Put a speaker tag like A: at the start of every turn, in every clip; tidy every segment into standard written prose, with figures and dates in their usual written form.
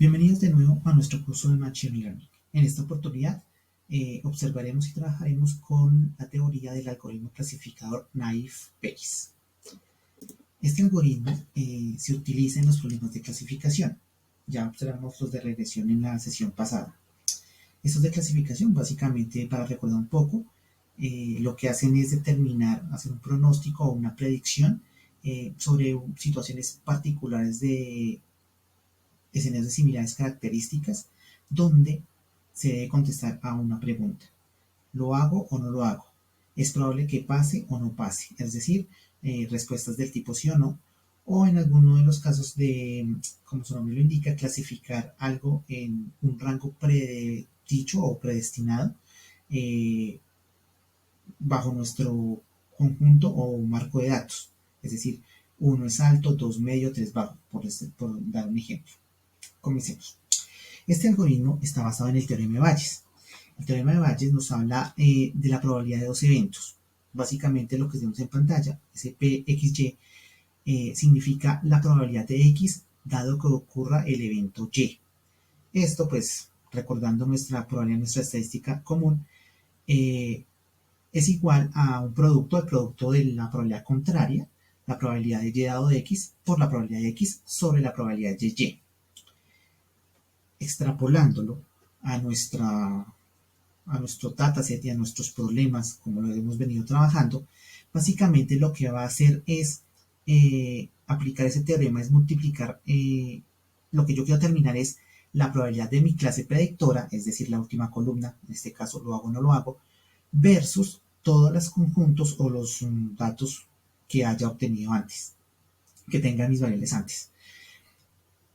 A: Bienvenidos de nuevo a nuestro curso de Machine Learning. En esta oportunidad observaremos y trabajaremos con la teoría del algoritmo clasificador Naive Bayes. Este algoritmo se utiliza en los problemas de clasificación. Ya observamos los de regresión en la sesión pasada. Estos de clasificación, básicamente, para recordar un poco, lo que hacen es determinar, hacer un pronóstico o una predicción sobre situaciones particulares de escenarios de similares características donde se debe contestar a una pregunta. ¿Lo hago o no lo hago? ¿Es probable que pase o no pase? Es decir, respuestas del tipo sí o en alguno de los casos de, como su nombre lo indica, clasificar algo en un rango predicho o predestinado bajo nuestro conjunto o marco de datos. Es decir, 1 es alto, 2 medio, 3 bajo, por dar un ejemplo. Comencemos. Este algoritmo está basado en el teorema de Bayes. El teorema de Bayes nos habla de la probabilidad de dos eventos. Básicamente lo que tenemos en pantalla, ese PXY, significa la probabilidad de X dado que ocurra el evento Y. Esto, pues, recordando nuestra probabilidad, nuestra estadística común, es igual a un producto, el producto de la probabilidad contraria, la probabilidad de Y dado de X, por la probabilidad de X sobre la probabilidad de Y. Extrapolándolo a nuestro dataset y a nuestros problemas, como lo hemos venido trabajando, básicamente lo que va a hacer es aplicar ese teorema, es multiplicar, lo que yo quiero terminar es la probabilidad de mi clase predictora, es decir, la última columna, en este caso lo hago o no lo hago, versus todos los conjuntos o los datos que haya obtenido antes, que tengan mis variables antes.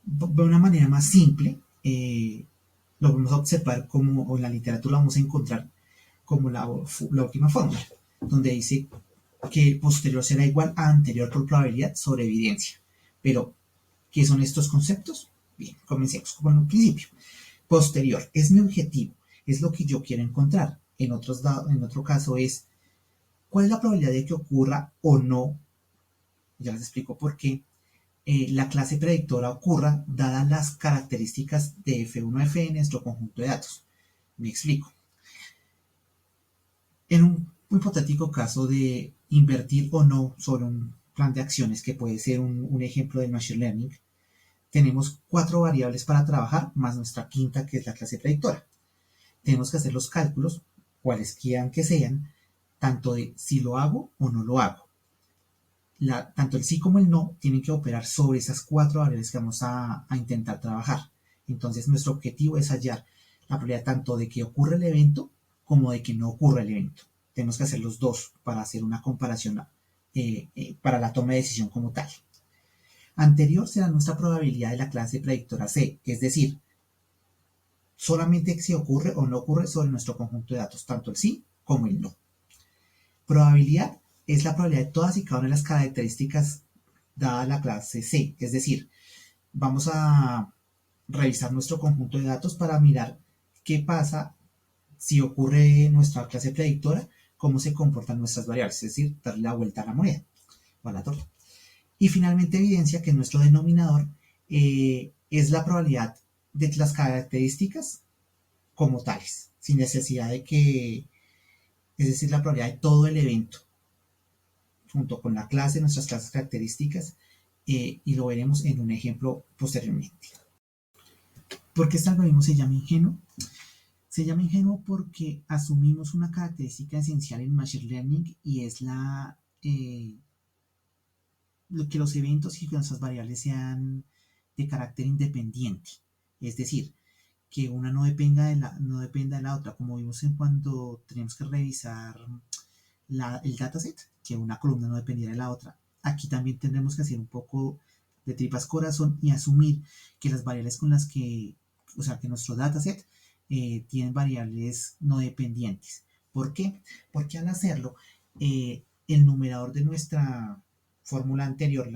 A: De una manera más simple, lo vamos a observar como, o en la literatura vamos a encontrar como la última fórmula, donde dice que posterior será igual a anterior por probabilidad sobre evidencia. Pero, ¿qué son estos conceptos? Bien, comencemos con el principio. Posterior es mi objetivo, es lo que yo quiero encontrar. En otro caso es, ¿cuál es la probabilidad de que ocurra o no? Ya les explico por qué. La clase predictora ocurra dadas las características de F1F en nuestro conjunto de datos. Me explico. En un hipotético caso de invertir o no sobre un plan de acciones, que puede ser un ejemplo de Machine Learning, tenemos 4 variables para trabajar, más nuestra quinta, que es la clase predictora. Tenemos que hacer los cálculos, cuales quieran que sean, tanto de si lo hago o no lo hago. Tanto el sí como el no tienen que operar sobre esas 4 variables que vamos a intentar trabajar. Entonces nuestro objetivo es hallar la probabilidad tanto de que ocurra el evento como de que no ocurra el evento. Tenemos que hacer los dos para hacer una comparación para la toma de decisión como tal. Anterior será nuestra probabilidad de la clase predictora C, es decir, solamente si ocurre o no ocurre sobre nuestro conjunto de datos, tanto el sí como el no. Probabilidad es la probabilidad de todas y cada una de las características dada la clase C. Es decir, vamos a revisar nuestro conjunto de datos para mirar qué pasa si ocurre nuestra clase predictora, cómo se comportan nuestras variables, es decir, darle la vuelta a la moneda o a la torre. Y finalmente evidencia que nuestro denominador es la probabilidad de las características como tales, sin necesidad de que, es decir, la probabilidad de todo el evento junto con la clase, nuestras clases características, y lo veremos en un ejemplo posteriormente. ¿Por qué este algoritmo se llama ingenuo? Se llama ingenuo porque asumimos una característica esencial en Machine Learning y es que los eventos y nuestras variables sean de carácter independiente. Es decir, que una no dependa de la otra, como vimos en cuando tenemos que revisar el dataset, que una columna no dependiera de la otra. Aquí también tendremos que hacer un poco de tripas corazón y asumir que las variables con las que, o sea, que nuestro dataset tienen variables no dependientes. ¿Por qué? Porque al hacerlo, el numerador de nuestra fórmula anterior,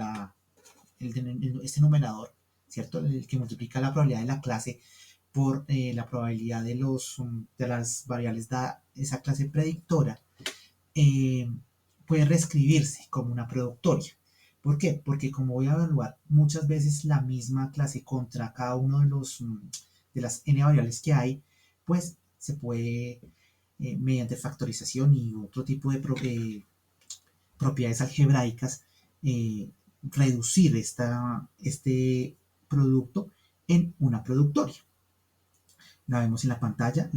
A: este numerador, ¿cierto? El que multiplica la probabilidad de la clase por la probabilidad de las variables da esa clase predictora, puede reescribirse como una productoria. ¿Por qué? Porque como voy a evaluar muchas veces la misma clase contra cada uno de de las n variables que hay, pues se puede, mediante factorización y otro tipo de propiedades algebraicas, eh, reducir este producto en una productoria. La vemos en la pantalla,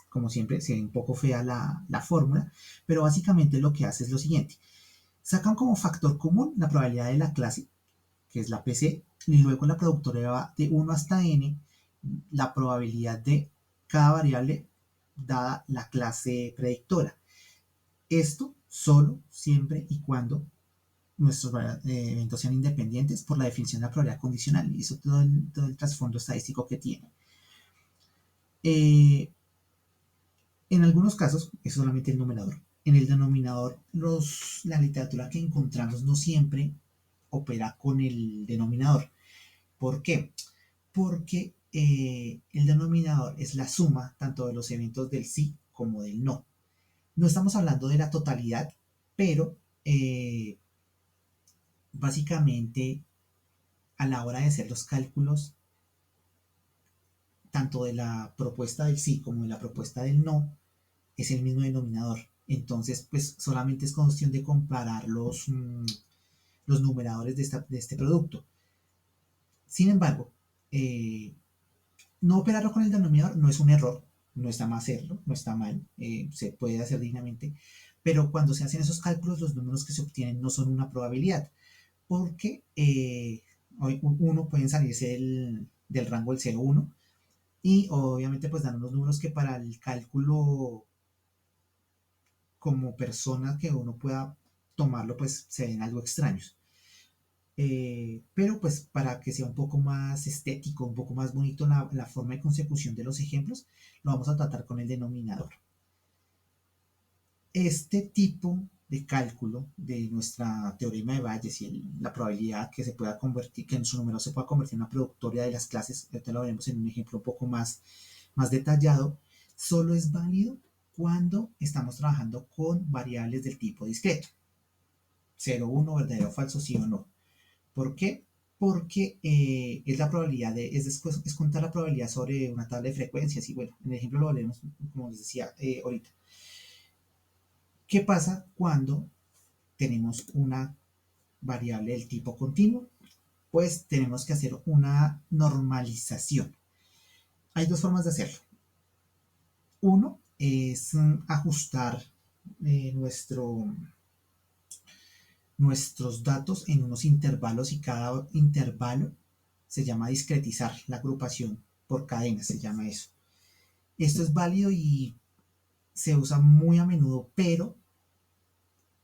A: como siempre, se ve un poco fea la fórmula, pero básicamente lo que hace es lo siguiente. Sacan como factor común la probabilidad de la clase, que es la PC, y luego la productora va de 1 hasta n la probabilidad de cada variable dada la clase predictora. Esto solo, siempre y cuando nuestros eventos sean independientes por la definición de la probabilidad condicional. Y eso todo el trasfondo estadístico que tiene. Eh, en algunos casos es solamente el numerador. En el denominador, la literatura que encontramos no siempre opera con el denominador. ¿Por qué? Porque el denominador es la suma tanto de los eventos del sí como del no. No estamos hablando de la totalidad, pero básicamente a la hora de hacer los cálculos, tanto de la propuesta del sí como de la propuesta del no, es el mismo denominador. Entonces, pues solamente es cuestión de comparar los numeradores de este producto. Sin embargo, no operarlo con el denominador no es un error, no está mal hacerlo, no está mal, se puede hacer dignamente, pero cuando se hacen esos cálculos, los números que se obtienen no son una probabilidad, porque uno pueden salirse del rango del 0,1 y obviamente pues dan unos números que para el cálculo como persona que uno pueda tomarlo pues se ven algo extraños. Pero pues para que sea un poco más estético, un poco más bonito la forma de consecución de los ejemplos, lo vamos a tratar con el denominador. Este tipo de cálculo de nuestra teorema de Bayes y la probabilidad que se pueda convertir, que en su número se pueda convertir en una productoria de las clases, ahorita lo veremos en un ejemplo un poco más detallado, solo es válido cuando estamos trabajando con variables del tipo discreto. 0, 1, verdadero o falso, sí o no. ¿Por qué? Porque es la probabilidad es contar la probabilidad sobre una tabla de frecuencias y bueno, en el ejemplo lo veremos como les decía ahorita. ¿Qué pasa cuando tenemos una variable del tipo continuo? Pues tenemos que hacer una normalización. Hay dos formas de hacerlo. Uno es ajustar nuestros datos en unos intervalos y cada intervalo se llama discretizar la agrupación por cadena, se llama eso. Esto es válido y se usa muy a menudo, pero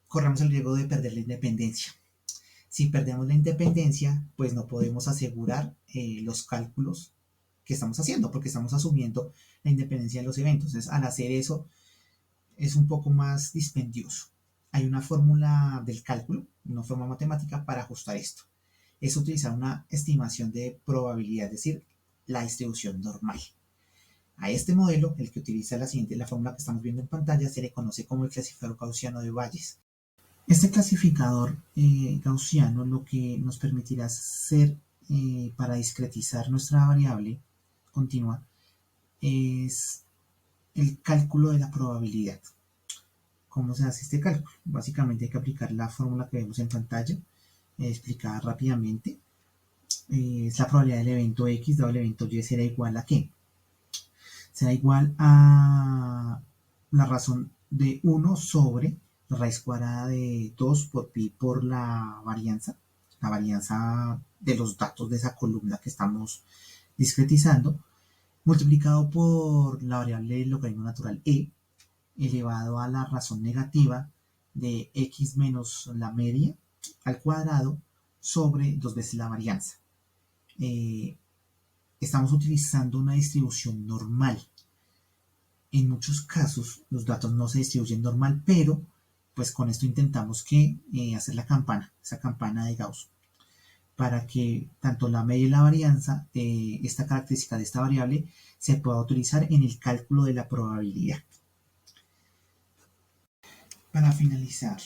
A: corremos el riesgo de perder la independencia. Si perdemos la independencia, pues no podemos asegurar los cálculos que estamos haciendo, porque estamos asumiendo la independencia de los eventos. Entonces, al hacer eso, es un poco más dispendioso. Hay una fórmula del cálculo, una forma matemática para ajustar esto. Es utilizar una estimación de probabilidad, es decir, la distribución normal. A este modelo, el que utiliza la fórmula que estamos viendo en pantalla, se le conoce como el clasificador gaussiano de Bayes. Este clasificador gaussiano lo que nos permitirá hacer para discretizar nuestra variable continua es el cálculo de la probabilidad. ¿Cómo se hace este cálculo? Básicamente hay que aplicar la fórmula que vemos en pantalla, explicada rápidamente. Es la probabilidad del evento X dado el evento Y será igual a ¿qué? Será igual a la razón de 1 sobre la raíz cuadrada de 2 por pi por la varianza de los datos de esa columna que estamos discretizando, multiplicado por la variable del logaritmo natural e, elevado a la razón negativa de x menos la media al cuadrado sobre 2 veces la varianza. Estamos utilizando una distribución normal. En muchos casos los datos no se distribuyen normal, pero pues con esto intentamos hacer esa campana de Gauss, para que tanto la media y la varianza de esta característica de esta variable se pueda utilizar en el cálculo de la probabilidad. Para finalizar,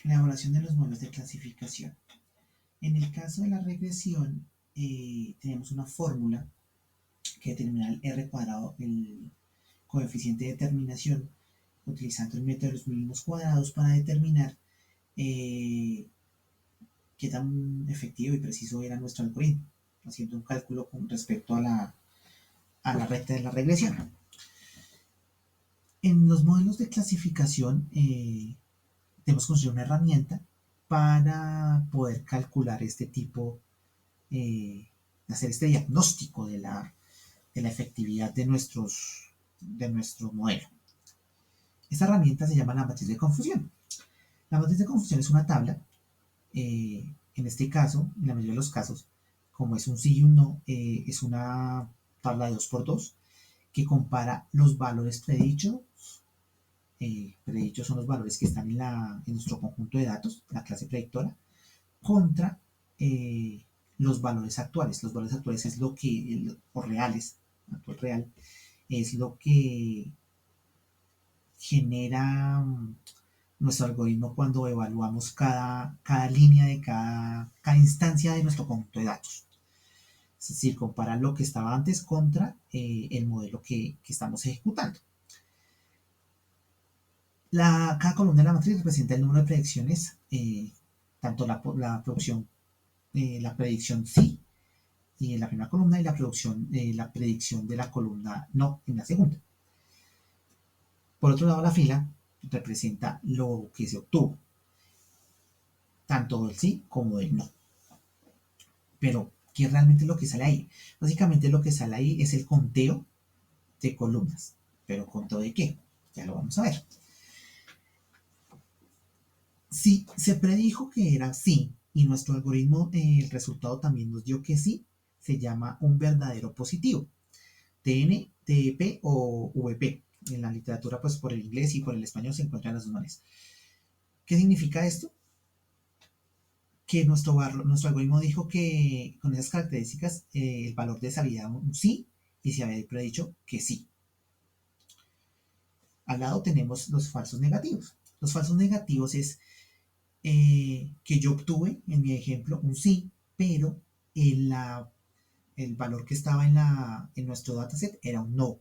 A: la elaboración de los modelos de clasificación. En el caso de la regresión, tenemos una fórmula que determina el r cuadrado, el coeficiente de determinación, utilizando el método de los mínimos cuadrados para determinar eh, qué tan efectivo y preciso era nuestro algoritmo, haciendo un cálculo con respecto a la recta de la regresión. En los modelos de clasificación tenemos que construir una herramienta para poder calcular este tipo, hacer este diagnóstico de la efectividad de nuestro modelo. Esta herramienta se llama la matriz de confusión. La matriz de confusión es una tabla, en este caso, en la mayoría de los casos, como es un sí y un no, es una tabla de 2x2 que compara los valores predichos. Predichos son los valores que están en nuestro conjunto de datos, la clase predictora, contra los valores actuales. Los valores actuales es lo que, o reales, actual real, es lo que genera nuestro algoritmo cuando evaluamos cada línea de cada instancia de nuestro conjunto de datos. Es decir, comparar lo que estaba antes contra el modelo que estamos ejecutando. Cada columna de la matriz representa el número de predicciones, tanto la predicción sí en la primera columna y la predicción de la columna no en la segunda. Por otro lado, la fila representa lo que se obtuvo, tanto del sí como del no. Pero, ¿qué es realmente lo que sale ahí? Básicamente lo que sale ahí es el conteo de columnas. ¿Pero conteo de qué? Ya lo vamos a ver. Si se predijo que era sí y nuestro algoritmo, el resultado también nos dio que sí, se llama un verdadero positivo. TN, TEP o VP. En la literatura, pues por el inglés y por el español se encuentran las dos maneras. ¿Qué significa esto? Que nuestro algoritmo dijo que con esas características el valor de salida un sí y se había predicho que sí. Al lado tenemos los falsos negativos. Los falsos negativos es que yo obtuve, en mi ejemplo, un sí, pero el valor que estaba en nuestro dataset era un no.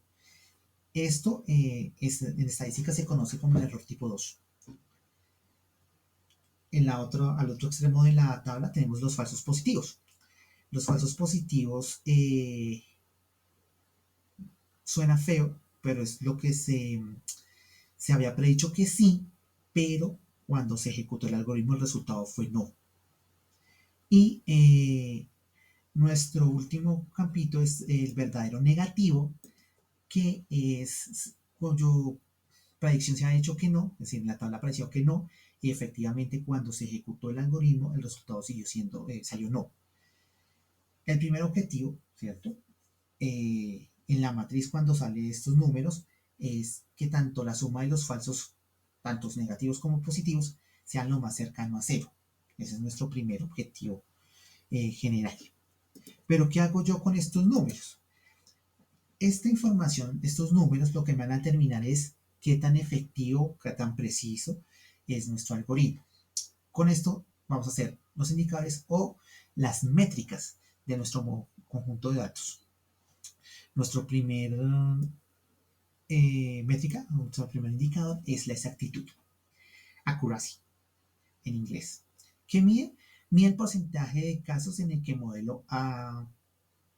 A: Esto en estadística se conoce como el error tipo 2. Al otro extremo de la tabla tenemos los falsos positivos. Los falsos positivos suena feo, pero es lo que se había predicho que sí, pero cuando se ejecutó el algoritmo el resultado fue no. Y nuestro último campito es el verdadero negativo, que es cuyo predicción se ha hecho que no, es decir, en la tabla apareció que no, y efectivamente cuando se ejecutó el algoritmo el resultado salió no. El primer objetivo, ¿cierto? En la matriz cuando sale estos números es que tanto la suma de los falsos, tantos negativos como positivos, sean lo más cercano a cero. Ese es nuestro primer objetivo general. Pero ¿qué hago yo con estos números? Esta información, estos números, lo que me van a determinar es qué tan efectivo, qué tan preciso es nuestro algoritmo. Con esto vamos a hacer los indicadores o las métricas de nuestro conjunto de datos. Nuestro primer métrica, nuestro primer indicador es la exactitud, accuracy en inglés, que mide el porcentaje de casos en el que el modelo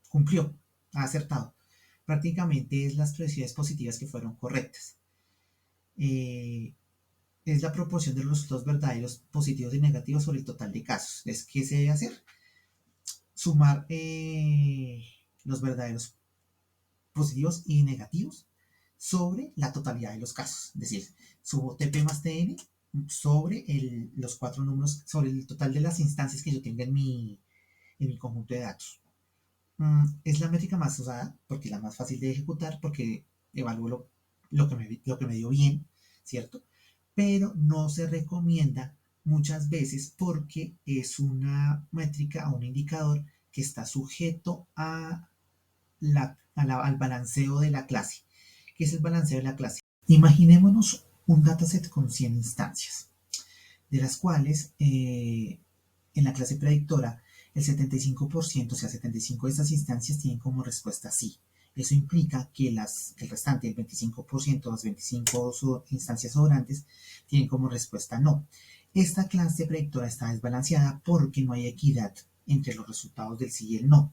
A: cumplió, ha acertado. Prácticamente es las predicciones positivas que fueron correctas. Es la proporción de los resultados verdaderos, positivos y negativos sobre el total de casos. ¿Qué se debe hacer? Sumar los verdaderos positivos y negativos sobre la totalidad de los casos. Es decir, subo TP más TN sobre los cuatro números, sobre el total de las instancias que yo tenga en mi conjunto de datos. Es la métrica más usada porque es la más fácil de ejecutar, porque evalúo lo que me dio bien, ¿cierto? Pero no se recomienda muchas veces porque es una métrica o un indicador que está sujeto al balanceo de la clase. ¿Qué es el balanceo de la clase? Imaginémonos un dataset con 100 instancias, de las cuales en la clase predictora, el 75%, o sea, 75 de estas instancias tienen como respuesta sí. Eso implica que el restante, el 25%, las 25 instancias sobrantes, tienen como respuesta no. Esta clase predictora está desbalanceada porque no hay equidad entre los resultados del sí y el no.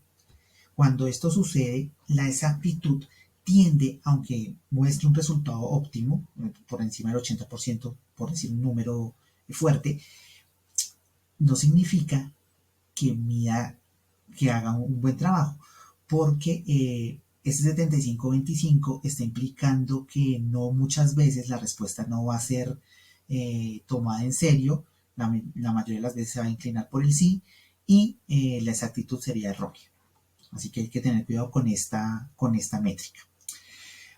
A: Cuando esto sucede, la exactitud tiende, aunque muestre un resultado óptimo, por encima del 80%, por decir un número fuerte, no significa que que haga un buen trabajo, porque ese 75-25 está implicando que no muchas veces la respuesta no va a ser tomada en serio, la mayoría de las veces se va a inclinar por el sí y la exactitud sería errónea. Así que hay que tener cuidado con esta métrica.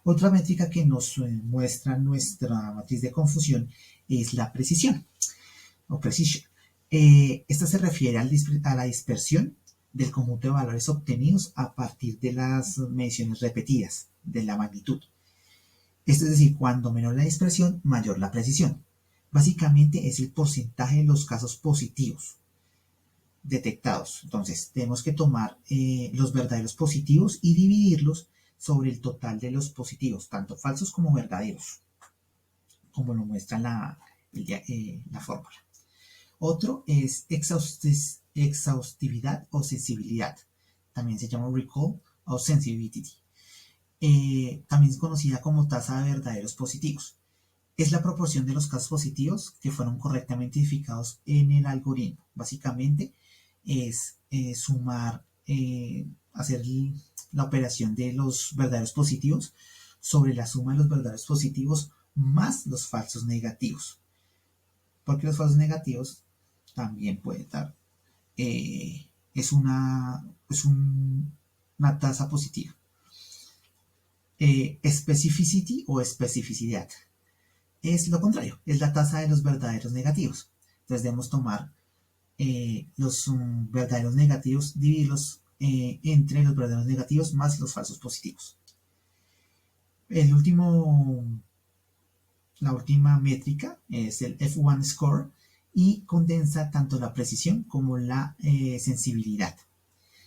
A: Otra métrica que nos muestra nuestra matriz de confusión es la precisión o precision. Esta se refiere a la dispersión del conjunto de valores obtenidos a partir de las mediciones repetidas de la magnitud. Esto es decir, cuando menor la dispersión, mayor la precisión. Básicamente es el porcentaje de los casos positivos detectados. Entonces, tenemos que tomar los verdaderos positivos y dividirlos sobre el total de los positivos, tanto falsos como verdaderos, como lo muestra la fórmula. Otro es exhaustividad o sensibilidad. También se llama recall o sensitivity. También es conocida como tasa de verdaderos positivos. Es la proporción de los casos positivos que fueron correctamente identificados en el algoritmo. Básicamente es sumar, hacer la operación de los verdaderos positivos sobre la suma de los verdaderos positivos más los falsos negativos. Porque los falsos negativos también pueden dar, es una tasa positiva. Specificity o especificidad es lo contrario, es la tasa de los verdaderos negativos. Entonces debemos tomar los verdaderos negativos, dividirlos entre los verdaderos negativos más los falsos positivos. La última métrica es el F1 score y condensa tanto la precisión como la sensibilidad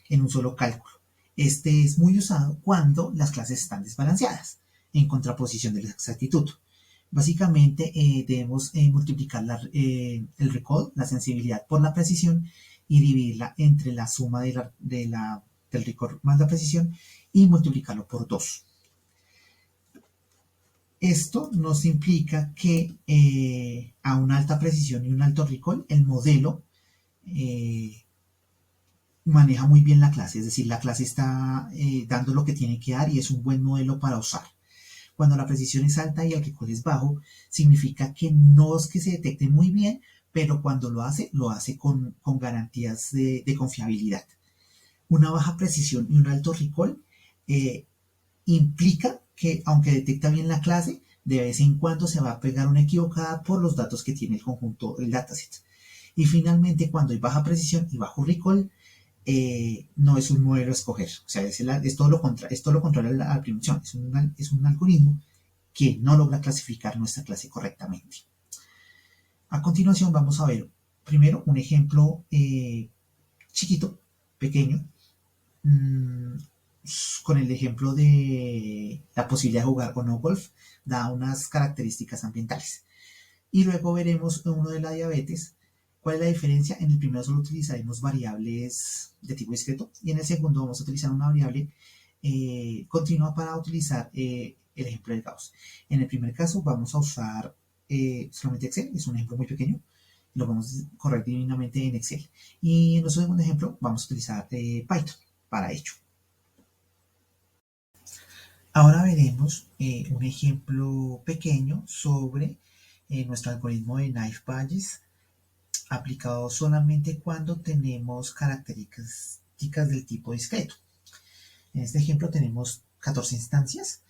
A: en un solo cálculo. Este es muy usado cuando las clases están desbalanceadas, en contraposición de la exactitud. Básicamente debemos multiplicar el recall, la sensibilidad, por la precisión y dividirla entre la suma del recall más la precisión y multiplicarlo por 2. Esto nos implica que a una alta precisión y un alto recall, el modelo maneja muy bien la clase, es decir, la clase está dando lo que tiene que dar y es un buen modelo para usar. Cuando la precisión es alta y el recall es bajo, significa que no es que se detecte muy bien, pero cuando lo hace con garantías de confiabilidad. Una baja precisión y un alto recall implica que, aunque detecta bien la clase, de vez en cuando se va a pegar una equivocada por los datos que tiene el conjunto, el dataset. Y finalmente, cuando hay baja precisión y bajo recall, no es un modelo a escoger. O sea, es todo lo contrario a la primición. Es un algoritmo que no logra clasificar nuestra clase correctamente. A continuación vamos a ver primero un ejemplo chiquito, pequeño, con el ejemplo de la posibilidad de jugar o no golf, da unas características ambientales. Y luego veremos uno de la diabetes. ¿Cuál es la diferencia? En el primero solo utilizaremos variables de tipo discreto y en el segundo vamos a utilizar una variable continua para utilizar el ejemplo del Gauss. En el primer caso vamos a usar solamente Excel, es un ejemplo muy pequeño, lo vamos a correr divinamente en Excel. Y en nuestro segundo ejemplo vamos a utilizar Python para ello. Ahora veremos un ejemplo pequeño sobre nuestro algoritmo de Naive Bayes aplicado solamente cuando tenemos características del tipo discreto. En este ejemplo tenemos 14 instancias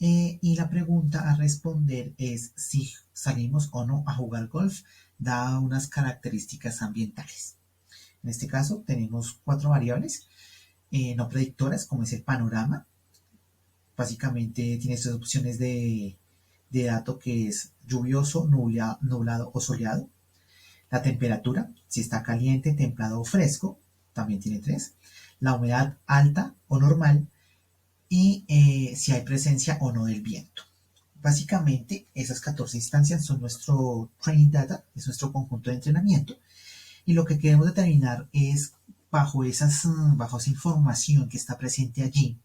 A: y la pregunta a responder es si salimos o no a jugar golf dadas unas características ambientales. En este caso tenemos 4 variables no predictoras, como es el panorama. Básicamente tiene 3 opciones de dato, que es lluvioso, nublado o soleado. La temperatura, si está caliente, templado o fresco, también tiene 3. La humedad alta o normal y si hay presencia o no del viento. Básicamente, esas 14 instancias son nuestro training data, es nuestro conjunto de entrenamiento. Y lo que queremos determinar es, bajo esa información que está presente allí,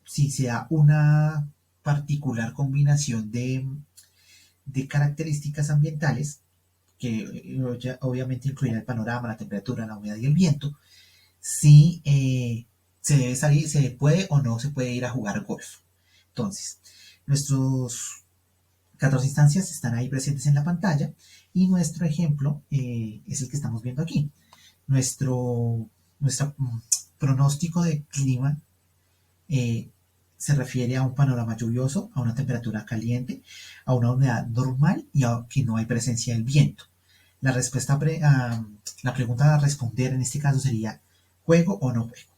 A: si se da una particular combinación de características ambientales, que obviamente incluirá el panorama, la temperatura, la humedad y el viento, si se debe salir, se puede o no se puede ir a jugar golf. Entonces, nuestros 14 instancias están ahí presentes en la pantalla y nuestro ejemplo es el que estamos viendo aquí. Nuestro pronóstico de clima eh, se refiere a un panorama lluvioso, a una temperatura caliente, a una humedad normal y a que no hay presencia del viento. La respuesta la pregunta a responder en este caso sería ¿juego o no juego?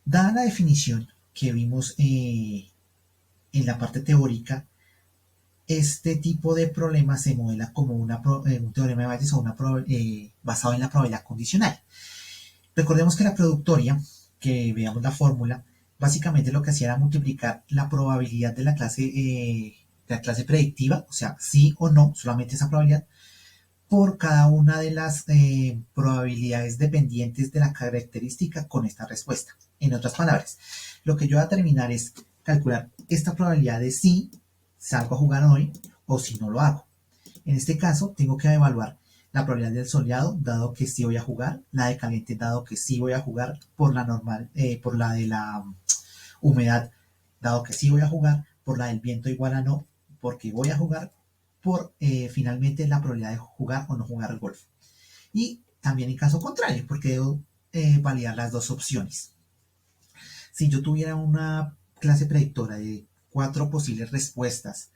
A: Dada la definición que vimos en la parte teórica, este tipo de problema se modela como un teorema de Bayes o basado en la probabilidad condicional. Recordemos que la productoria, que veamos la fórmula, básicamente lo que hacía era multiplicar la probabilidad de la clase predictiva, o sea, sí o no, solamente esa probabilidad, por cada una de las probabilidades dependientes de la característica con esta respuesta. En otras palabras, lo que yo voy a terminar es calcular esta probabilidad de si salgo a jugar hoy o si no lo hago. En este caso, tengo que evaluar la probabilidad del soleado, dado que sí voy a jugar, la de caliente, dado que sí voy a jugar, por la normal, por la de la humedad, dado que sí voy a jugar, por la del viento igual a no, porque voy a jugar, por finalmente la probabilidad de jugar o no jugar al golf. Y también en caso contrario, porque debo validar las dos opciones. Si yo tuviera una clase predictora de 4 posibles respuestas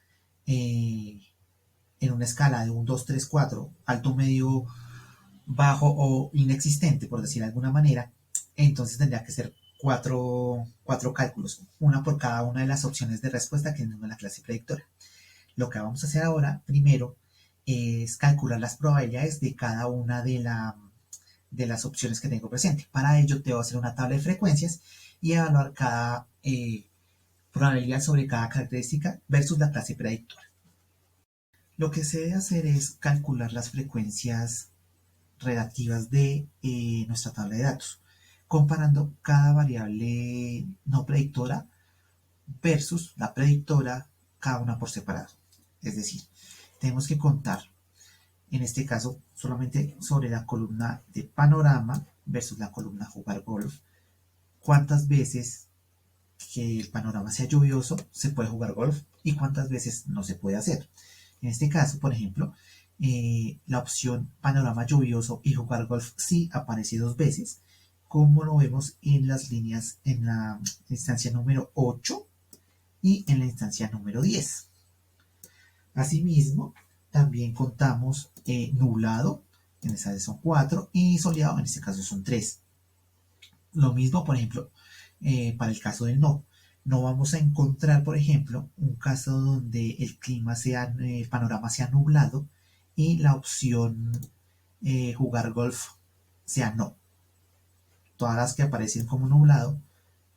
A: en una escala de 1, 2, 3, 4, alto, medio, bajo o inexistente, por decir de alguna manera, entonces tendría que ser cuatro cálculos, una por cada una de las opciones de respuesta que tengo en la clase predictora. Lo que vamos a hacer ahora, primero, es calcular las probabilidades de cada una de las opciones que tengo presente. Para ello, te voy a hacer una tabla de frecuencias y evaluar cada probabilidad sobre cada característica versus la clase predictora. Lo que se debe hacer es calcular las frecuencias relativas de nuestra tabla de datos, comparando cada variable no predictora versus la predictora, cada una por separado. Es decir, tenemos que contar, en este caso, solamente sobre la columna de panorama versus la columna jugar golf, cuántas veces que el panorama sea lluvioso se puede jugar golf y cuántas veces no se puede hacer. En este caso, por ejemplo, la opción panorama lluvioso y jugar golf sí aparece 2 veces, como lo vemos en las líneas en la instancia número 8 y en la instancia número 10. Asimismo, también contamos nublado, en esta vez son 4, y soleado, en este caso son 3. Lo mismo, por ejemplo, para el caso del no. No vamos a encontrar, por ejemplo, un caso donde el panorama sea nublado y la opción jugar golf sea no. Todas las que aparecen como nublado,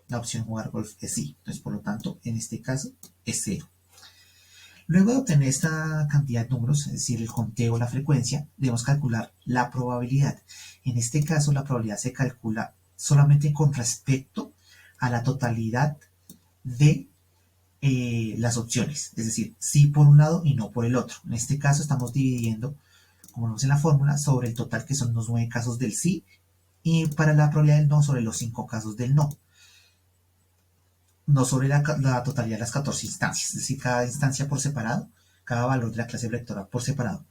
A: la opción jugar golf es sí. Entonces, por lo tanto, en este caso es 0. Luego de obtener esta cantidad de números, es decir, el conteo, la frecuencia, debemos calcular la probabilidad. En este caso, la probabilidad se calcula solamente con respecto a la totalidad de las opciones, es decir, sí por un lado y no por el otro. En este caso estamos dividiendo, como vemos en la fórmula, sobre el total, que son los 9 casos del sí, y para la probabilidad del no sobre los 5 casos del no. No sobre la totalidad de las 14 instancias, es decir, cada instancia por separado, cada valor de la clase vectora por separado.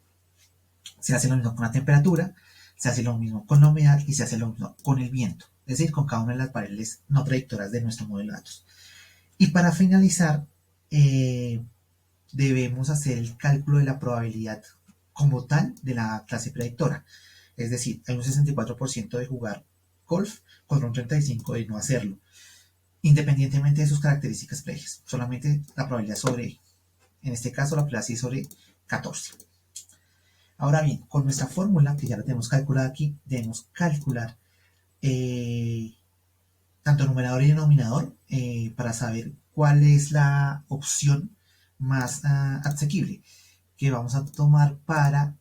A: Se hace lo mismo con la temperatura, se hace lo mismo con la humedad y se hace lo mismo con el viento, es decir, con cada una de las variables no predictoras de nuestro modelo de datos. Y para finalizar, debemos hacer el cálculo de la probabilidad como tal de la clase predictora. Es decir, hay un 64% de jugar golf contra un 35% de no hacerlo, independientemente de sus características previas. Solamente la probabilidad sobre, en este caso, la probabilidad es sobre 14. Ahora bien, con nuestra fórmula, que ya la tenemos calculada aquí, debemos calcular tanto numerador y denominador para saber cuál es la opción más asequible que vamos a tomar para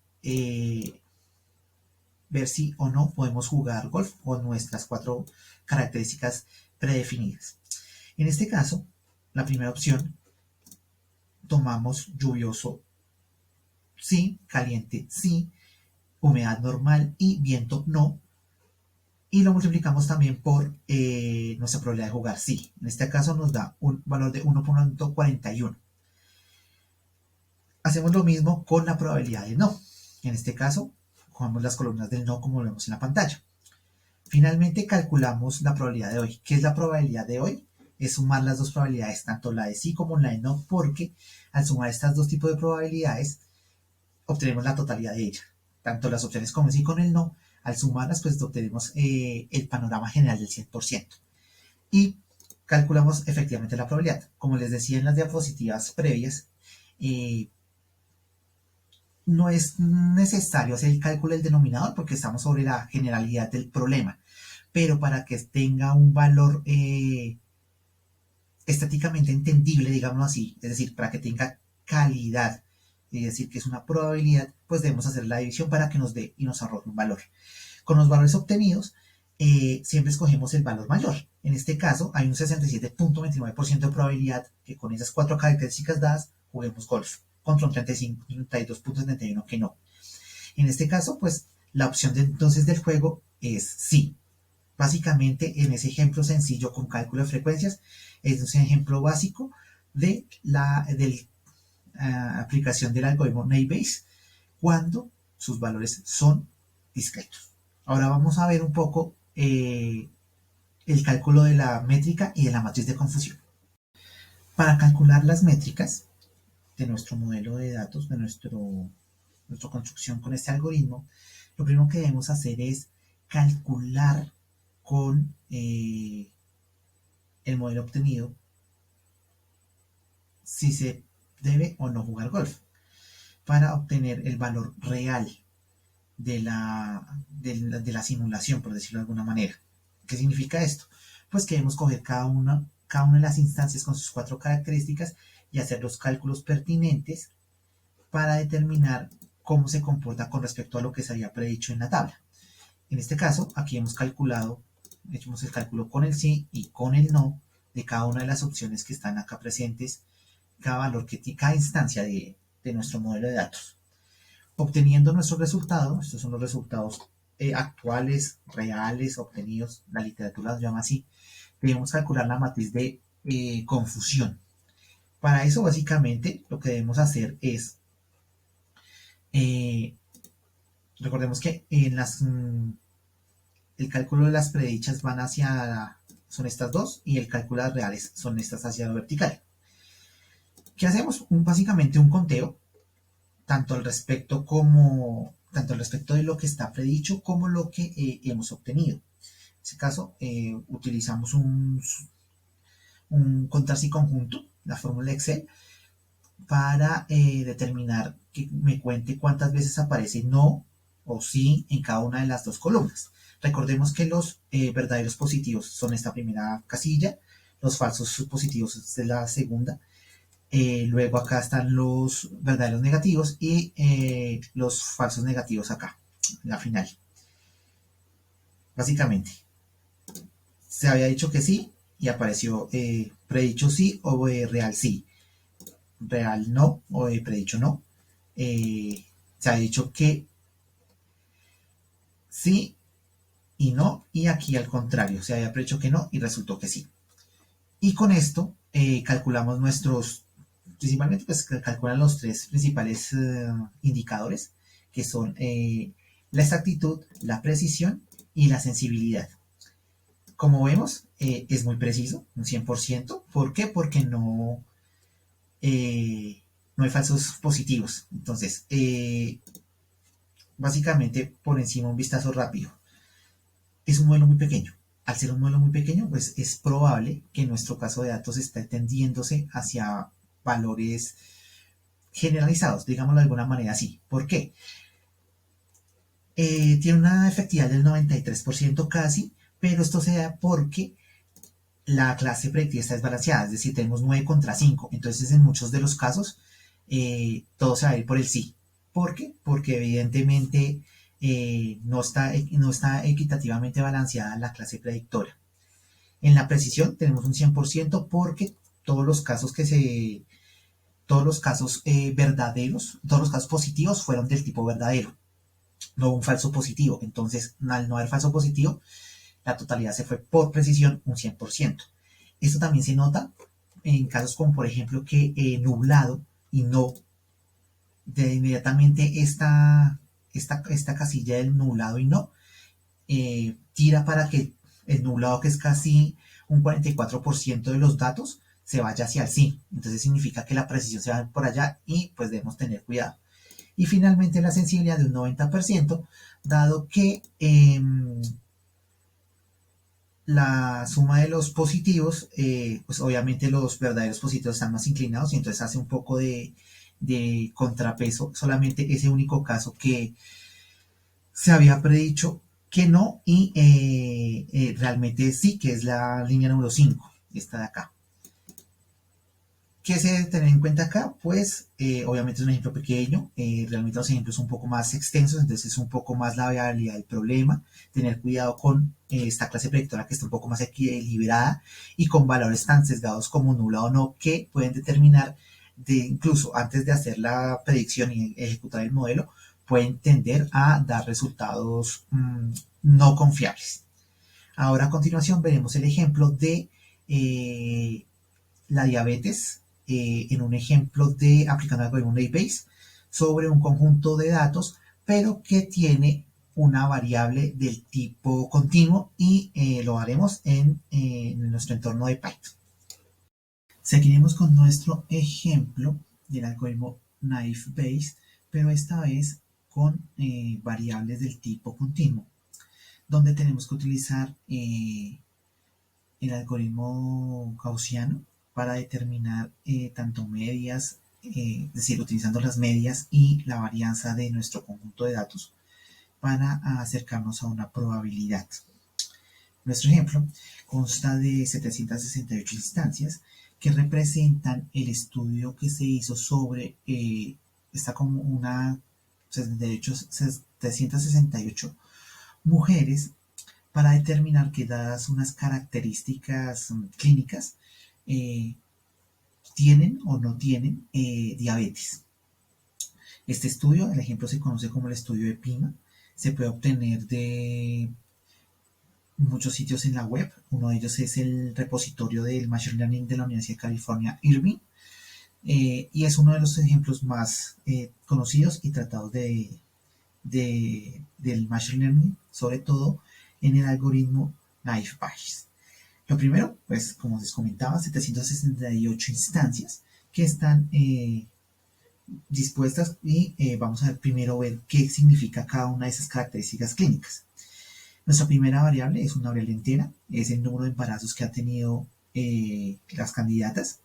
A: ver si o no podemos jugar golf con nuestras 4 características predefinidas. En este caso, la primera opción, tomamos lluvioso sí, caliente sí, humedad normal y viento no, y lo multiplicamos también por nuestra probabilidad de jugar sí. En este caso nos da un valor de 1.41. Hacemos lo mismo con la probabilidad de no. En este caso, cogemos las columnas del no como vemos en la pantalla. Finalmente calculamos la probabilidad de hoy. ¿Qué es la probabilidad de hoy? Es sumar las dos probabilidades, tanto la de sí como la de no, porque al sumar estas dos tipos de probabilidades, obtenemos la totalidad de ella. Tanto las opciones como el sí con el no, al sumarlas, pues obtenemos el panorama general del 100%. Y calculamos efectivamente la probabilidad. Como les decía en las diapositivas previas, no es necesario hacer el cálculo del denominador porque estamos sobre la generalidad del problema. Pero para que tenga un valor estáticamente entendible, digámoslo así, es decir, para que tenga calidad, es decir, que es una probabilidad, pues debemos hacer la división para que nos dé y nos arroje un valor. Con los valores obtenidos, siempre escogemos el valor mayor. En este caso, hay un 67.29% de probabilidad que con esas 4 características dadas juguemos golf, contra un 32.71% que no. En este caso, pues la opción entonces del juego es sí. Básicamente, en ese ejemplo sencillo con cálculo de frecuencias, es un ejemplo básico de la aplicación del algoritmo Naive cuando sus valores son discretos. Ahora vamos a ver un poco el cálculo de la métrica y de la matriz de confusión. Para calcular las métricas de nuestro modelo de datos, de nuestra construcción con este algoritmo, lo primero que debemos hacer es calcular con el modelo obtenido si se debe o no jugar golf para obtener el valor real de la simulación, por decirlo de alguna manera. ¿Qué significa esto? Pues que debemos coger cada una de las instancias con sus 4 características y hacer los cálculos pertinentes para determinar cómo se comporta con respecto a lo que se había predicho en la tabla. En este caso, aquí hemos calculado, hemos el cálculo con el sí y con el no de cada una de las opciones que están acá presentes, cada valor que tiene, cada instancia de nuestro modelo de datos. Obteniendo nuestro resultado, estos son los resultados actuales, reales, obtenidos, la literatura los llama así, debemos calcular la matriz de confusión. Para eso, básicamente, lo que debemos hacer es, recordemos que el cálculo de las predichas van son estas dos, y el cálculo de las reales son estas hacia lo vertical. ¿Qué hacemos? Básicamente un conteo, tanto al respecto de lo que está predicho como lo que hemos obtenido. En este caso, utilizamos un contar si conjunto, la fórmula Excel, para determinar que me cuente cuántas veces aparece no o sí en cada una de las dos columnas. Recordemos que los verdaderos positivos son esta primera casilla, los falsos positivos es la segunda. Luego acá están los verdaderos negativos y los falsos negativos acá, la final. Básicamente, se había dicho que sí y apareció predicho sí o real sí. Real no o predicho no. Se ha dicho que sí y no, y aquí al contrario, se había predicho que no y resultó que sí. Y con esto calculamos principalmente pues calculan los 3 principales indicadores, que son la exactitud, la precisión y la sensibilidad. Como vemos, es muy preciso, un 100%. ¿Por qué? Porque no hay falsos positivos. Entonces, básicamente, por encima un vistazo rápido, es un modelo muy pequeño. Al ser un modelo muy pequeño, pues es probable que nuestro caso de datos esté tendiéndose hacia valores generalizados, digámoslo de alguna manera así. ¿Por qué? Tiene una efectividad del 93% casi, pero esto se da porque la clase predictiva está desbalanceada, es decir, tenemos 9 contra 5. Entonces, en muchos de los casos, todo se va a ir por el sí. ¿Por qué? Porque evidentemente no está equitativamente balanceada la clase predictora. En la precisión tenemos un 100% porque todos los casos que se todos los casos verdaderos, todos los casos positivos fueron del tipo verdadero, no hubo un falso positivo. Entonces, al no haber falso positivo, la totalidad se fue por precisión un 100%. Esto también se nota en casos como, por ejemplo, que nublado y no, de inmediatamente esta casilla del nublado y no, tira para que el nublado, que es casi un 44% de los datos, se vaya hacia el sí. Entonces significa que la precisión se va por allá y pues debemos tener cuidado. Y finalmente la sensibilidad de un 90%, dado que la suma de los positivos, pues obviamente los verdaderos positivos están más inclinados y entonces hace un poco de contrapeso solamente ese único caso que se había predicho que no y realmente sí, que es la línea número 5, esta de acá. ¿Qué se debe tener en cuenta acá? Pues obviamente es un ejemplo pequeño, realmente los ejemplos son un poco más extensos, entonces es un poco más la variabilidad del problema, tener cuidado con esta clase predictora que está un poco más equilibrada y con valores tan sesgados como nula o no, que pueden determinar, incluso antes de hacer la predicción y ejecutar el modelo, pueden tender a dar resultados no confiables. Ahora a continuación veremos el ejemplo de la diabetes en un ejemplo de aplicando el algoritmo Bayes sobre un conjunto de datos, pero que tiene una variable del tipo continuo y lo haremos en nuestro entorno de Python. Seguiremos con nuestro ejemplo del algoritmo Naive Bayes, pero esta vez con variables del tipo continuo, donde tenemos que utilizar el algoritmo gaussiano para determinar tanto medias, es decir, utilizando las medias y la varianza de nuestro conjunto de datos para acercarnos a una probabilidad. Nuestro ejemplo consta de 768 instancias que representan el estudio que se hizo sobre, está como una 768 mujeres para determinar que dadas unas características clínicas, tienen o no tienen diabetes. Este estudio, el ejemplo se conoce como el estudio de PIMA, se puede obtener de muchos sitios en la web. Uno de ellos es el repositorio del Machine Learning de la Universidad de California, Irvine, y es uno de los ejemplos más conocidos y tratados del Machine Learning, sobre todo en el algoritmo Naive Bayes. Lo primero, pues como les comentaba, 768 instancias que están dispuestas y vamos a ver primero ver qué significa cada una de esas características clínicas. Nuestra primera variable es una variable entera, es el número de embarazos que ha tenido las candidatas.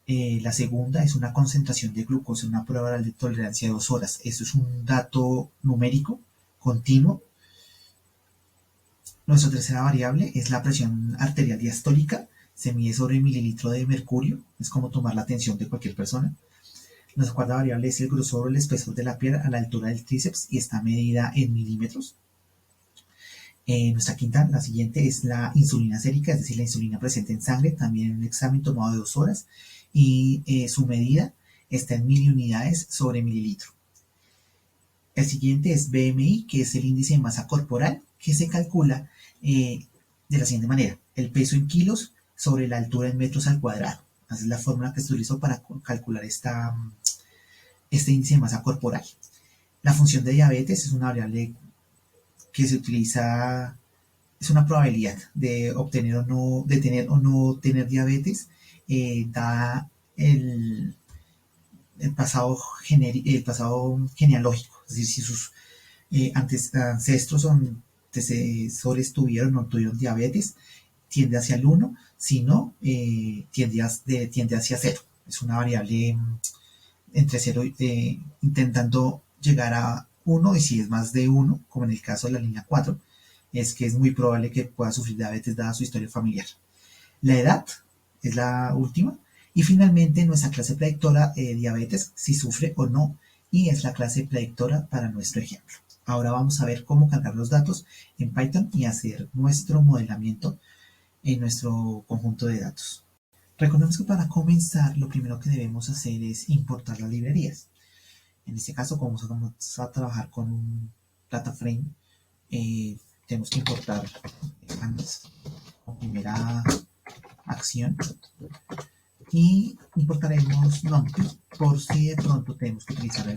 A: La segunda es una concentración de glucosa en una prueba oral de tolerancia de 2 horas. Eso es un dato numérico continuo. Nuestra tercera variable es la presión arterial diastólica, se mide sobre el mililitro de mercurio, es como tomar la tensión de cualquier persona. Nuestra cuarta variable es el grosor o el espesor de la piel a la altura del tríceps y está medida en milímetros. Nuestra quinta, la siguiente, es la insulina sérica, es decir, la insulina presente en sangre, también en un examen tomado de 2 horas, y su medida está en miliunidades sobre mililitro. El siguiente es BMI, que es el índice de masa corporal, que se calcula de la siguiente manera: el peso en kilos sobre la altura en metros al cuadrado. Esa es la fórmula que se utilizó para calcular este índice de masa corporal. La función de diabetes es una variable que se utiliza, es una probabilidad de obtener o no, de tener o no tener diabetes, dada el pasado genealógico, es decir, si sus ancestros o antecesores tuvieron o no tuvieron diabetes, tiende hacia el 1, si no, tiende hacia 0. Es una variable entre 0 intentando llegar a 1 y si es más de 1, como en el caso de la línea 4, es que es muy probable que pueda sufrir diabetes dada su historia familiar. La edad es la última. Y finalmente nuestra clase predictora de diabetes, si sufre o no, y es la clase predictora para nuestro ejemplo. Ahora vamos a ver cómo cargar los datos en Python y hacer nuestro modelamiento en nuestro conjunto de datos. Recordemos que para comenzar lo primero que debemos hacer es importar las librerías. En este caso, como vamos a trabajar con un data frame, tenemos que importar como primera acción y importaremos NumPy por si de pronto tenemos que utilizar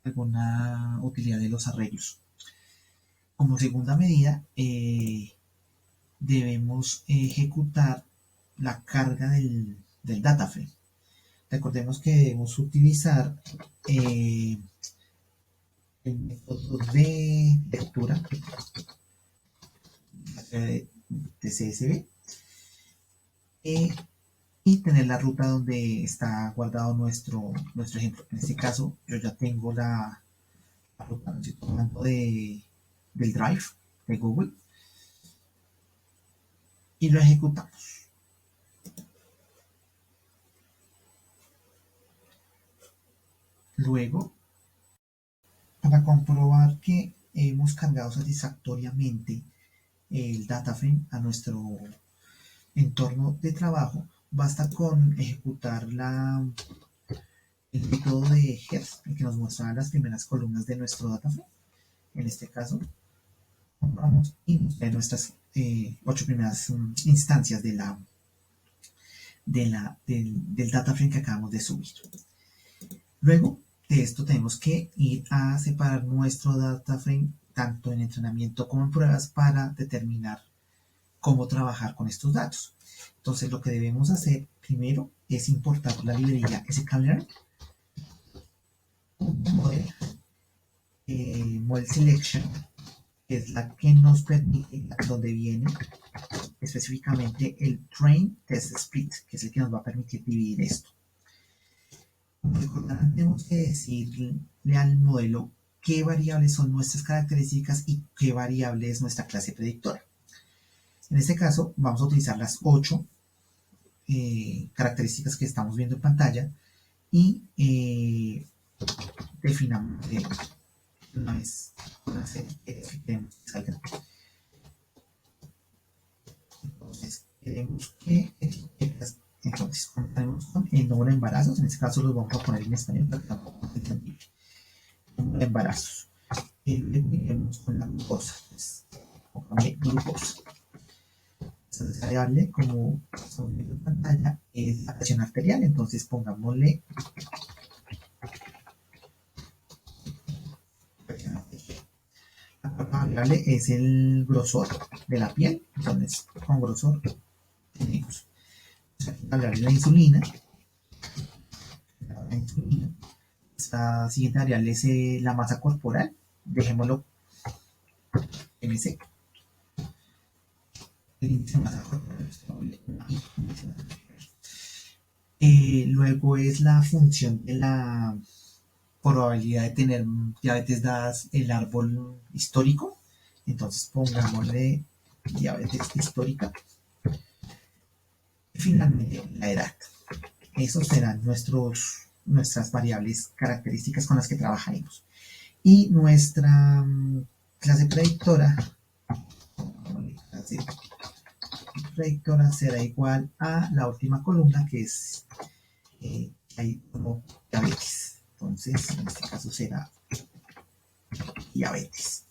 A: alguna utilidad de los arreglos. Como segunda medida, debemos ejecutar la carga del data frame. Recordemos que debemos utilizar el método de lectura de CSV y tener la ruta donde está guardado nuestro ejemplo. En este caso, yo ya tengo la ruta, no estoy tomando del Drive de Google y lo ejecutamos. Luego, para comprobar que hemos cargado satisfactoriamente el data frame a nuestro entorno de trabajo, basta con ejecutar el método de heads, el que nos muestra las primeras columnas de nuestro data frame. En este caso, comprobamos y nos trae nuestras 8 primeras instancias del data frame que acabamos de subir. Luego de esto tenemos que ir a separar nuestro data frame tanto en entrenamiento como en pruebas para determinar cómo trabajar con estos datos. Entonces lo que debemos hacer primero es importar la librería sklearn, model selection, que es la que nos permite, donde viene específicamente el train test split, que es el que nos va a permitir dividir esto. Recordarán, tenemos que decirle al modelo qué variables son nuestras características y qué variable es nuestra clase predictora. En este caso vamos a utilizar las 8 características que estamos viendo en pantalla y definamos una vez una serie que queremos que salga. Entonces queremos que entonces contamos con el número de embarazos, en este caso los vamos a poner en español para que tampoco sea entendible. Número de embarazos. Empecemos con la glucosa. Entonces, pongamos glucosa. Esta variable, como estamos viendo en pantalla, es la presión arterial, entonces pongámosle presión arterial. La variable es el grosor de la piel, entonces con grosor tenemos la variable de la insulina. Esta siguiente variable es la masa corporal, dejémoslo MC. El índice de masa corporal. Luego es la función de la probabilidad de tener diabetes dadas el árbol histórico. Entonces pongámosle diabetes histórica. Y finalmente la edad. Esos serán nuestras variables características con las que trabajaremos. Y nuestra clase predictora será igual a la última columna, que es diabetes. Entonces, en este caso será diabetes.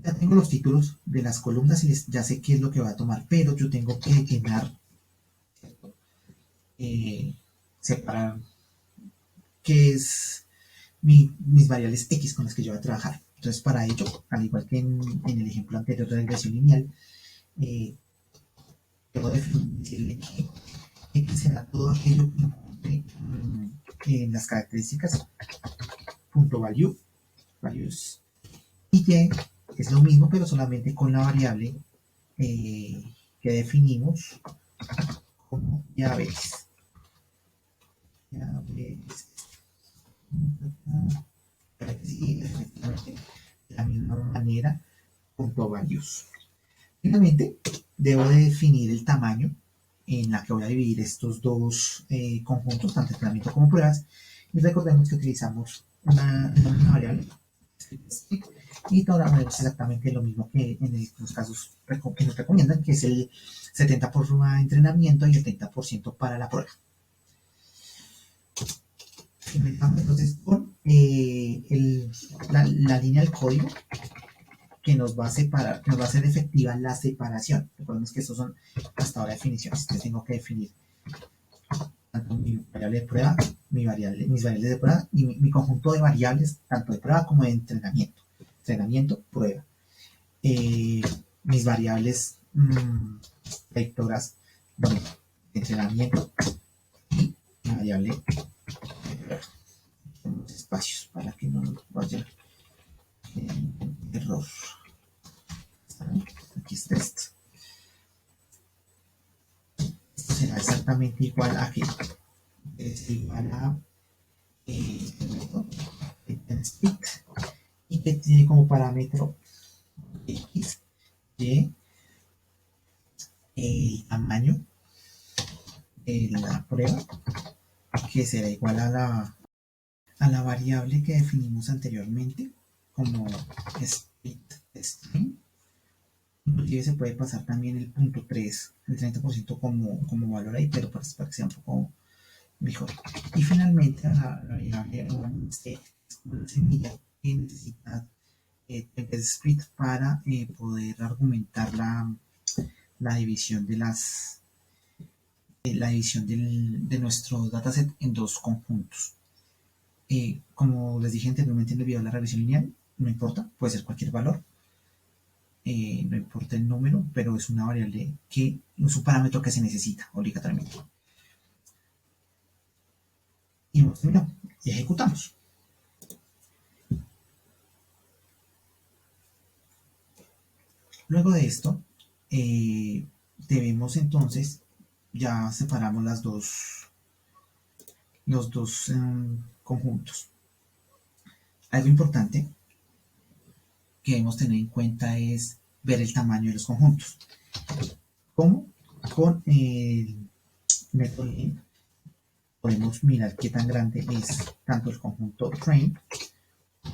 A: Ya tengo los títulos de las columnas y ya sé qué es lo que va a tomar, pero yo tengo que llenar, separar qué es mis variables X con las que yo voy a trabajar. Entonces, para ello, al igual que en el ejemplo anterior de regresión lineal, debo decirle que X será todo aquello que encontré en las características .value, values, y Y es lo mismo, pero solamente con la variable que definimos como diabetes. Y efectivamente, de la misma manera, punto varios. Finalmente, debo de definir el tamaño en la que voy a dividir estos dos conjuntos, tanto entrenamiento como pruebas. Y recordemos que utilizamos una variable y ahora vemos exactamente lo mismo que en los casos que nos recomiendan, que es el 70% para entrenamiento y el 30% para la prueba. Entonces con la línea del código que nos va a separar, que nos va a hacer efectiva la separación. Recordemos que estos son hasta ahora definiciones. Entonces tengo que definir tanto mi variable de prueba, mis variables de prueba y mi conjunto de variables, tanto de prueba como de entrenamiento. Entrenamiento, prueba. Mis variables predictoras de entrenamiento y la variable de prueba. Tenemos espacios para que no nos vaya error. Aquí está esto. Esto será exactamente igual a que es igual a split y que tiene como parámetro x y el tamaño de la prueba, que será igual a la variable que definimos anteriormente como split string. Inclusive se puede pasar también el punto 3, el 30% como valor ahí, pero para que sea un poco mejor. Y finalmente la variable una semilla que necesita split para poder argumentar la división de la división de nuestro dataset en dos conjuntos. Como les dije anteriormente en el video de la regresión lineal, no importa, puede ser cualquier valor, no importa el número, pero es una variable que es un parámetro que se necesita obligatoriamente. Y hemos terminado. Y ejecutamos. Luego de esto, debemos entonces, ya separamos los dos conjuntos. Algo importante que debemos tener en cuenta es ver el tamaño de los conjuntos. ¿Cómo? Con el método len podemos mirar qué tan grande es tanto el conjunto train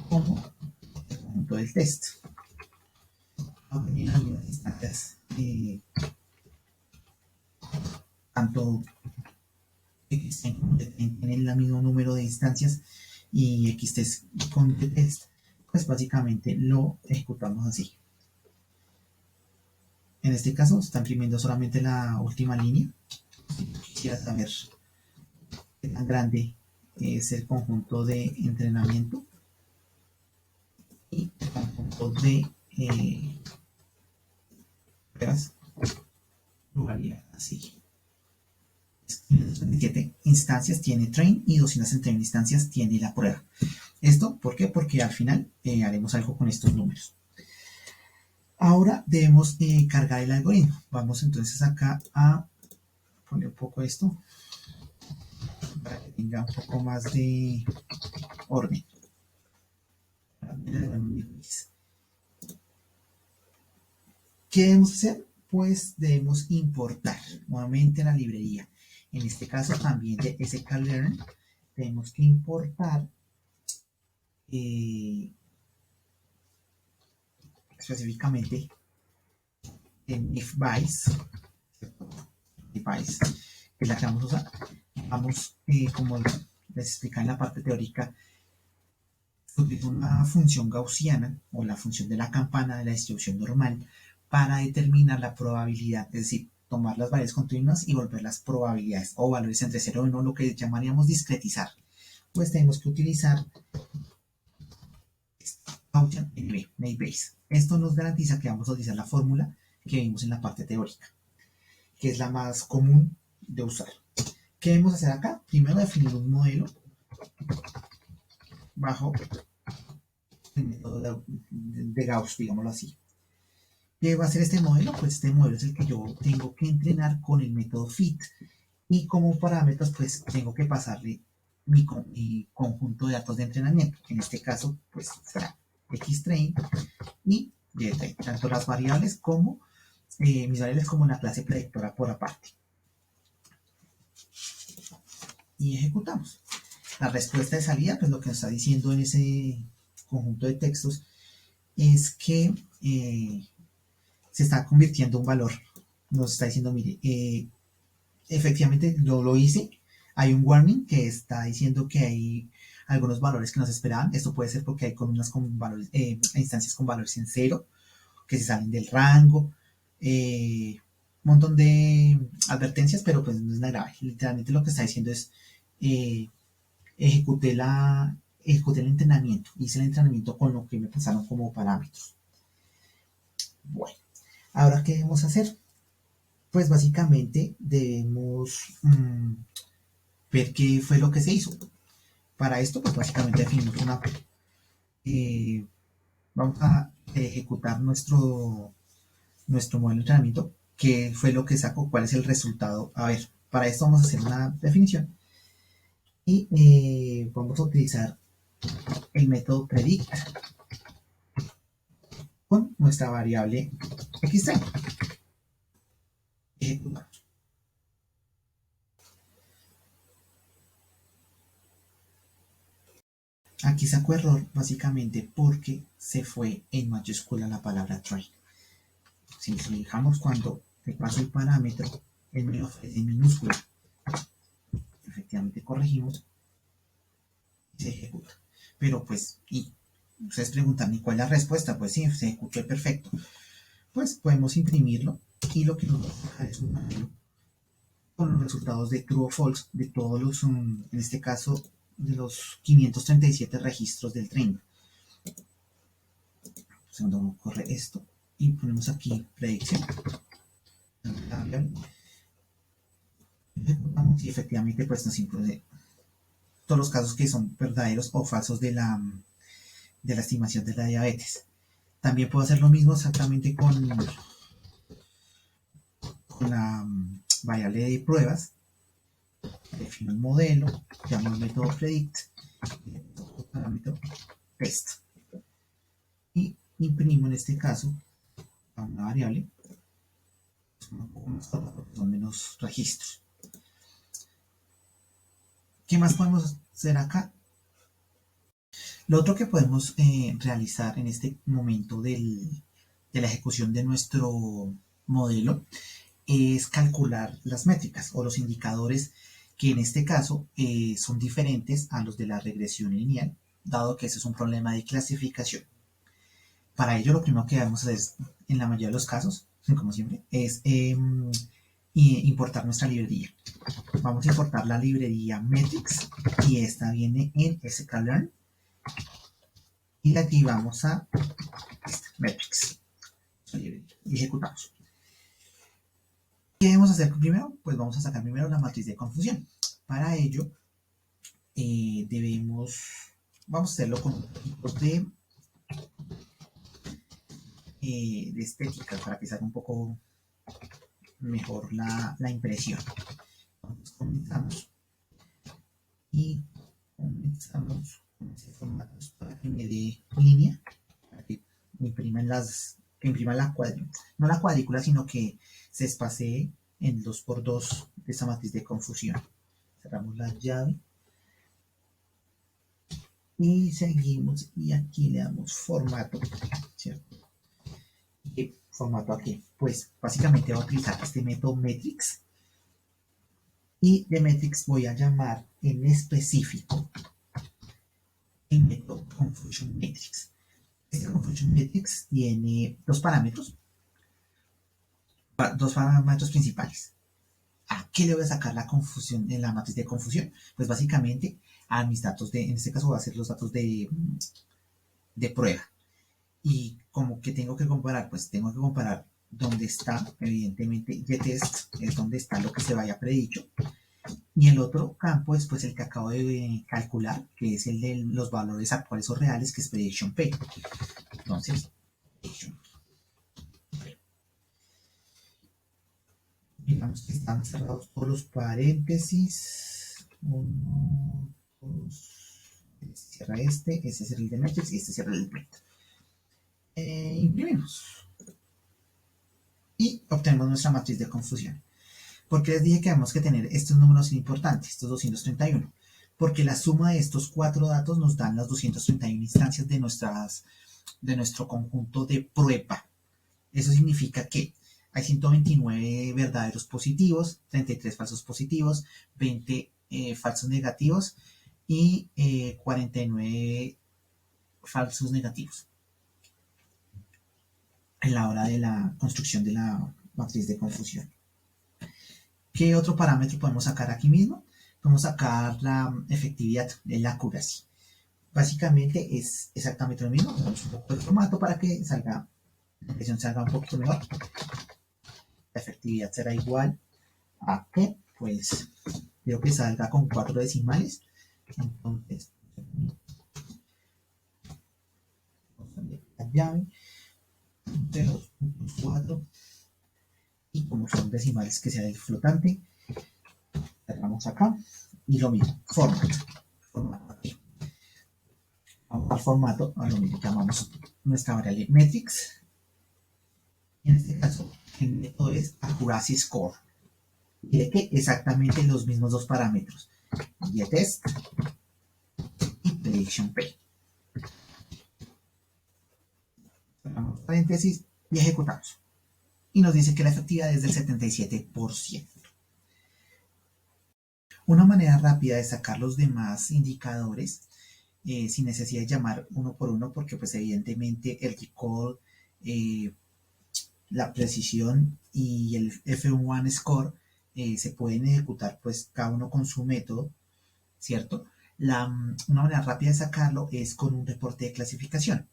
A: como el conjunto del test. En algunas instancias, tanto x tienen el mismo número de instancias y xtest con test, pues básicamente lo ejecutamos así. En este caso está imprimiendo solamente la última línea. Si quisiera saber qué tan grande es el conjunto de entrenamiento y el conjunto de pruebas, lo haría así. 277 instancias tiene train y 231 instancias tiene la prueba. ¿Esto por qué? Porque al final haremos algo con estos números. Ahora debemos cargar el algoritmo. Vamos entonces acá a poner un poco esto para que tenga un poco más de orden. ¿Qué debemos hacer? Pues debemos importar nuevamente la librería. En este caso también de sklearn tenemos que importar específicamente en ifbase, que es la que vamos a usar. Vamos, como les explica en la parte teórica, utiliza una función gaussiana o la función de la campana de la distribución normal para determinar la probabilidad, es decir, tomar las variables continuas y volver las probabilidades o valores entre 0 y 1, lo que llamaríamos discretizar. Pues tenemos que utilizar Gaussian NaiBase. Esto nos garantiza que vamos a utilizar la fórmula que vimos en la parte teórica, que es la más común de usar. ¿Qué debemos hacer acá? Primero definir un modelo bajo el método de Gauss, digámoslo así. ¿Qué va a ser este modelo? Pues este modelo es el que yo tengo que entrenar con el método fit. Y como parámetros, pues tengo que pasarle mi conjunto de datos de entrenamiento. En este caso, pues será xtrain y ytrain, tanto las variables como mis variables como una clase predictora por aparte. Y ejecutamos. La respuesta de salida, pues lo que nos está diciendo en ese conjunto de textos es que se está convirtiendo un valor. Nos está diciendo, mire, efectivamente yo lo hice. Hay un warning que está diciendo que hay algunos valores que no se esperaban. Esto puede ser porque hay columnas con valores, instancias con valores en cero, que se salen del rango. Un montón de advertencias, pero pues no es nada grave. Literalmente lo que está diciendo es eh, ejecuté, ejecuté el entrenamiento, hice el entrenamiento con lo que me pasaron como parámetros. Bueno, ahora ¿qué debemos hacer? Pues básicamente debemos ver qué fue lo que se hizo. Para esto, pues básicamente definimos una... Eh, vamos a ejecutar nuestro modelo de entrenamiento, qué fue lo que sacó, cuál es el resultado. A ver, para esto vamos a hacer una definición y vamos a utilizar el método predict con nuestra variable x. Ejecutamos. Aquí sacó error básicamente porque se fue en mayúscula la palabra try. Si fijamos cuando le paso el parámetro, él me ofrece en minúscula. Efectivamente corregimos y se ejecuta. Pero pues, y ustedes preguntan, ¿y cuál es la respuesta? Pues sí, se ejecutó perfecto. Pues podemos imprimirlo y lo que nos va a dejar es un panel con los resultados de true o false de todos los, en este caso, de los 537 registros del tren. Segundo, corre esto y ponemos aquí predicción. Ejecutamos y efectivamente pues nos incluye todos los casos que son verdaderos o falsos de la estimación de la diabetes. También puedo hacer lo mismo exactamente con la variable de pruebas. Defino el modelo, llamo el método predict, el parámetro test. Y imprimo en este caso a una variable, un poco más corta porque son menos registros. ¿Qué más podemos hacer acá? Lo otro que podemos realizar en este momento de la ejecución de nuestro modelo es calcular las métricas o los indicadores que en este caso son diferentes a los de la regresión lineal, dado que ese es un problema de clasificación. Para ello, lo primero que debemos hacer en la mayoría de los casos, como siempre, es importar nuestra librería. Vamos a importar la librería metrics y esta viene en sklearn y la activamos a metrics y ejecutamos. ¿Qué debemos hacer primero? Pues vamos a sacar primero la matriz de confusión. Para ello vamos a hacerlo con tipos de estética para que salga un poco mejor la impresión. Entonces comenzamos y comenzamos con ese formato para que me dé línea, para que me impriman que imprima no la cuadrícula, sino que se espacee en 2x2 de esa matriz de confusión. Cerramos la llave y seguimos y aquí le damos formato, ¿cierto? ¿Qué formato aquí? Pues básicamente voy a utilizar este método metrics y de metrics voy a llamar en específico el método confusion matrix. Este confusion matrix tiene dos parámetros principales. ¿A qué le voy a sacar la confusión en la matriz de confusión? Pues básicamente a mis datos en este caso voy a hacer los datos de prueba. Y como que tengo que comparar, pues tengo que comparar dónde está, evidentemente, ytest es donde está lo que se vaya predicho. Y el otro campo es pues el que acabo de calcular, que es el de los valores actuales o reales, que es prediction p. Entonces, digamos que están cerrados todos los paréntesis. 1, Este cierra este cierra el de matrix y este cierra el print. Imprimimos y obtenemos nuestra matriz de confusión. ¿Por qué les dije que tenemos que tener estos números importantes, estos 231? Porque la suma de estos 4 datos nos dan las 231 instancias de nuestro conjunto de prueba. Eso significa que hay 129 verdaderos positivos, 33 falsos positivos, 20 falsos negativos y 49 falsos negativos en la hora de la construcción de la matriz de confusión. ¿Qué otro parámetro podemos sacar aquí mismo? Podemos sacar la efectividad, la accuracy. Básicamente es exactamente lo mismo. Damos un poco el formato para que salga, la impresión salga un poquito mejor. La efectividad será igual a que, pues, quiero que salga con 4 decimales. Entonces, la llave 0.4 y como son decimales que sea el flotante, cerramos acá y lo mismo, formato aquí. Vamos al formato, a lo mismo llamamos nuestra variable metrics. En este caso, el método es accuracy score. Y de que exactamente los mismos dos parámetros, getTest y prediction p. Cerramos paréntesis y ejecutamos. Y nos dice que la efectividad es del 77%. Una manera rápida de sacar los demás indicadores sin necesidad de llamar uno por uno, porque pues evidentemente el recall, la precisión y el F1 score se pueden ejecutar pues cada uno con su método, ¿cierto? Una manera rápida de sacarlo es con un reporte de clasificación.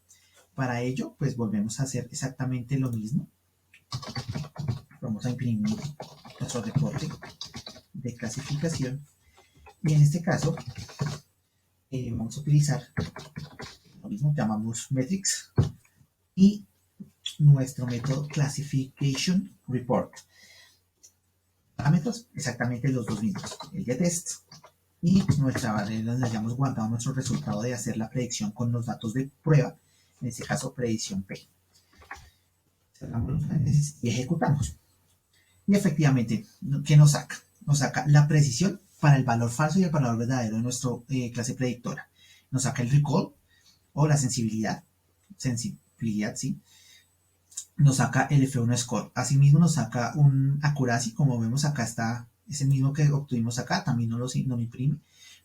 A: Para ello, pues volvemos a hacer exactamente lo mismo. Vamos a imprimir nuestro reporte de clasificación y en este caso vamos a utilizar lo mismo, llamamos metrics y nuestro método classification report. Parámetros exactamente los dos mismos, el getTest y nuestra variable donde hayamos guardado nuestro resultado de hacer la predicción con los datos de prueba, en este caso predicción P. Cerramos los paréntesis y ejecutamos. Y efectivamente, ¿qué nos saca? Nos saca la precisión para el valor falso y el valor verdadero de nuestra clase predictora. Nos saca el recall o la sensibilidad, sí. Nos saca el F1 score. Asimismo nos saca un accuracy, como vemos acá está, es el mismo que obtuvimos acá, también no lo imprime.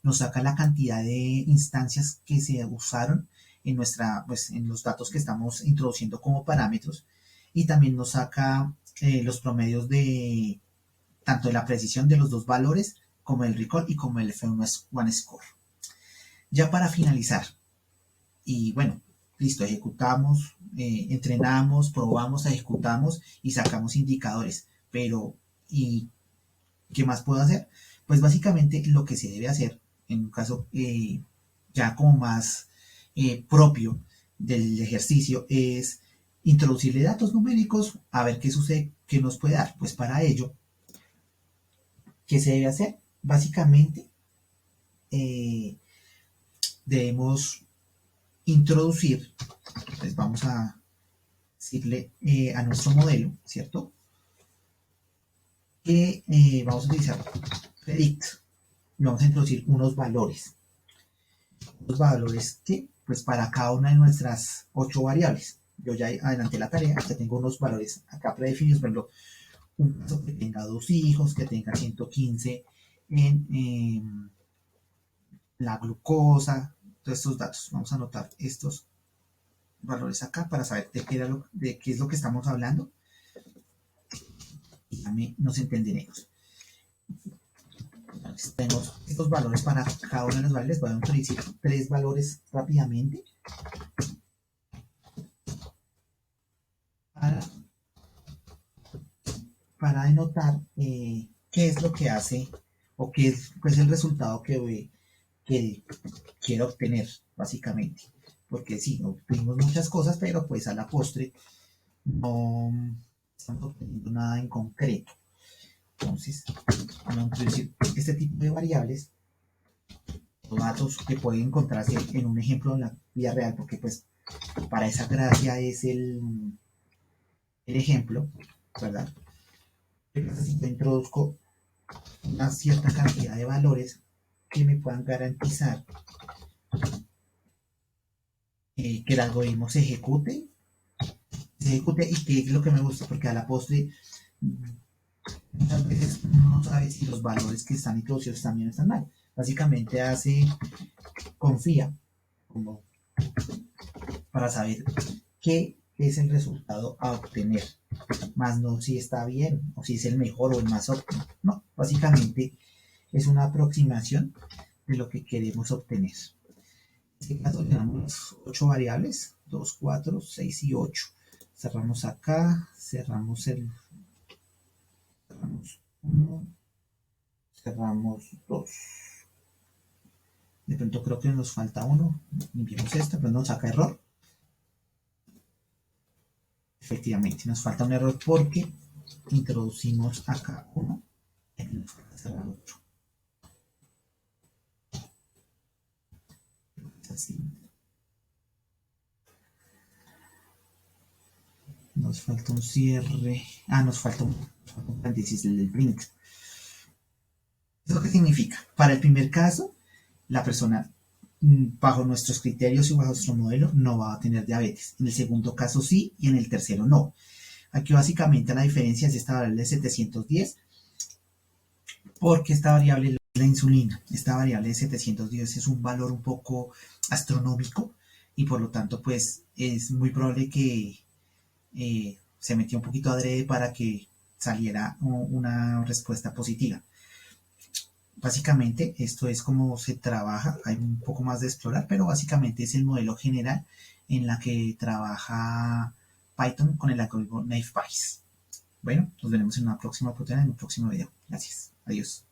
A: Nos saca la cantidad de instancias que se usaron en pues, en los datos que estamos introduciendo como parámetros. Y también nos saca los promedios de tanto de la precisión de los dos valores, como el recall y como el F1 score. Ya para finalizar, y bueno, listo, ejecutamos, entrenamos, probamos, ejecutamos y sacamos indicadores. Pero, ¿y qué más puedo hacer? Pues básicamente lo que se debe hacer, en un caso ya como más propio del ejercicio, es introducirle datos numéricos a ver qué sucede, qué nos puede dar. Pues para ello, ¿qué se debe hacer? Básicamente, debemos introducir, pues vamos a decirle a nuestro modelo, ¿cierto? Que vamos a utilizar predict y vamos a introducir unos valores que, pues para cada una de nuestras 8 variables. Yo ya adelanté la tarea, ya tengo unos valores acá predefinidos, por ejemplo, un caso que tenga 2 hijos, que tenga 115 en la glucosa, todos estos datos. Vamos a anotar estos valores acá para saber de qué es lo que estamos hablando y también nos entenderemos. Entonces, tenemos estos valores para cada una de las variables. Voy a introducir 3 valores rápidamente para denotar qué es lo que hace o qué es pues, el resultado que quiero obtener, básicamente. Porque sí, obtuvimos muchas cosas, pero pues a la postre no estamos obteniendo nada en concreto. Entonces, vamos a introducir este tipo de variables datos que pueden encontrarse en un ejemplo en la vida real, porque pues para esa gracia es el ejemplo, ¿verdad? Si yo introduzco una cierta cantidad de valores que me puedan garantizar que el algoritmo se ejecute y que es lo que me gusta, porque a la postre muchas veces uno no sabe si los valores que están introducidos también están mal. Básicamente confía como para saber qué es el resultado a obtener, más no si está bien o si es el mejor o el más óptimo. No, básicamente es una aproximación de lo que queremos obtener. En este caso tenemos 8 variables, 2, 4, 6 y 8. Cerramos acá, cerramos 1, cerramos 2. De pronto creo que nos falta uno. Limpiamos esta, pero nos saca error. Efectivamente, nos falta un error porque introducimos acá uno y aquí nos falta cerrar otro. Así. Nos falta un cierre. Nos falta un paréntesis, el print. ¿Eso qué significa? Para el primer caso, la persona, bajo nuestros criterios y bajo nuestro modelo, no va a tener diabetes. En el segundo caso sí y en el tercero no. Aquí básicamente la diferencia es esta variable de 710, porque esta variable es la insulina. Esta variable de 710 es un valor un poco astronómico y por lo tanto pues es muy probable que se metió un poquito adrede para que saliera una respuesta positiva. Básicamente esto es como se trabaja, hay un poco más de explorar, pero básicamente es el modelo general en la que trabaja Python con el algoritmo NaiveBayes. Bueno, nos veremos en una próxima oportunidad, en un próximo video. Gracias. Adiós.